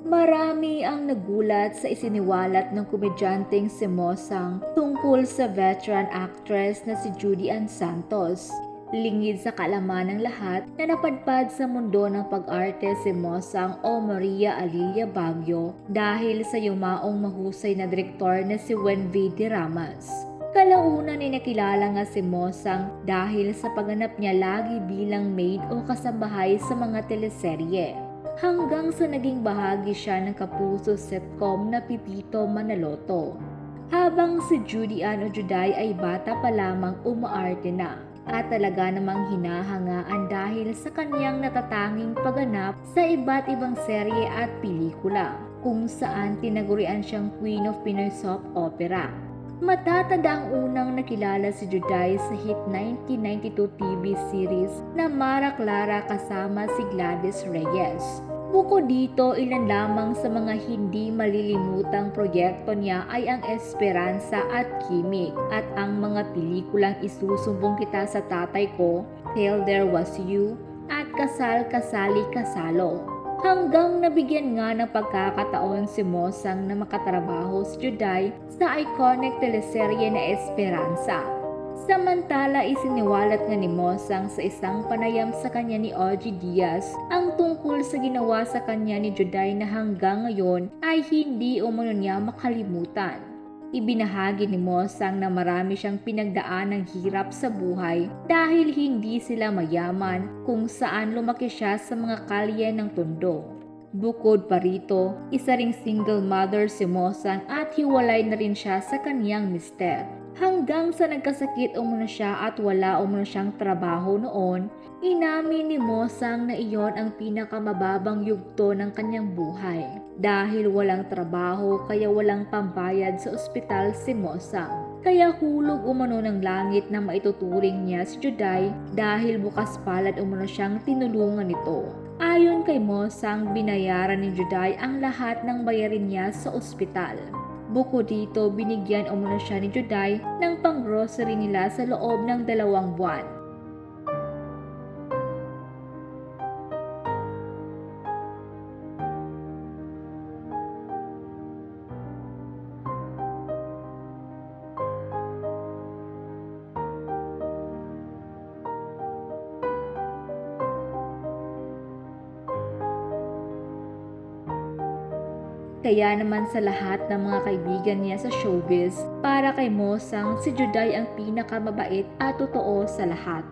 Marami ang nagulat sa isiniwalat ng komedyanteng si Mosang tungkol sa veteran actress na si Judy Ann Santos. Lingid sa kaalaman ng lahat na napadpad sa mundo ng pag-arte si Mosang o Maria Alilia Baguio dahil sa yumaong mahusay na direktor na si Wendy de Ramas. Kalaunan ay nakilala nga si Mosang dahil sa pagganap niya lagi bilang maid o kasambahay sa mga teleserye. Hanggang sa naging bahagi siya ng kapuso sitcom na Pipito Manaloto. Habang si Judy Ann o Juday ay bata pa lamang umaarte na at talaga namang hinahangaan dahil sa kanyang natatanging pagganap sa iba't ibang serye at pelikula kung saan tinagurian siyang Queen of Pinoy Soap Opera. Matatanda ang unang nakilala si Juday sa hit 1992 TV series na Mara Clara kasama si Gladys Reyes. Bukod dito, ilan lamang sa mga hindi malilimutang proyekto niya ay ang Esperanza at Kimik at ang mga pelikulang Isusumbong Kita sa Tatay Ko, Till There Was You at Kasal Kasali Kasalo. Hanggang nabigyan nga ng pagkakataon si Mosang na makatrabaho si Juday sa iconic teleserye na Esperanza. Samantala isiniwalat nga ni Mosang sa isang panayam sa kanya ni Ogie Diaz ang tungkol sa ginawa sa kanya ni Juday na hanggang ngayon ay hindi umano niya makalimutan. Ibinahagi ni Mosang na marami siyang pinagdaan ng hirap sa buhay dahil hindi sila mayaman kung saan lumaki siya sa mga kalye ng Tondo. Bukod pa rito, isa ring single mother si Mosang at hiwalay na rin siya sa kaniyang mister. Hanggang sa nagkasakit umano siya at wala umano siyang trabaho noon, inamin ni Mosang na iyon ang pinakamababang yugto ng kanyang buhay. Dahil walang trabaho kaya walang pambayad sa ospital si Mosang. Kaya hulog umano ng langit na maituturing niya si Juday dahil bukas palad umano siyang tinulungan nito. Ayon kay Mosang, binayaran ni Juday ang lahat ng bayarin niya sa ospital. Bukod dito, binigyan umano siya ni Juday ng pang-grocery nila sa loob ng 2 buwan. Kaya naman sa lahat ng mga kaibigan niya sa showbiz, para kay Mosang si Juday ang pinakamabait at totoo sa lahat.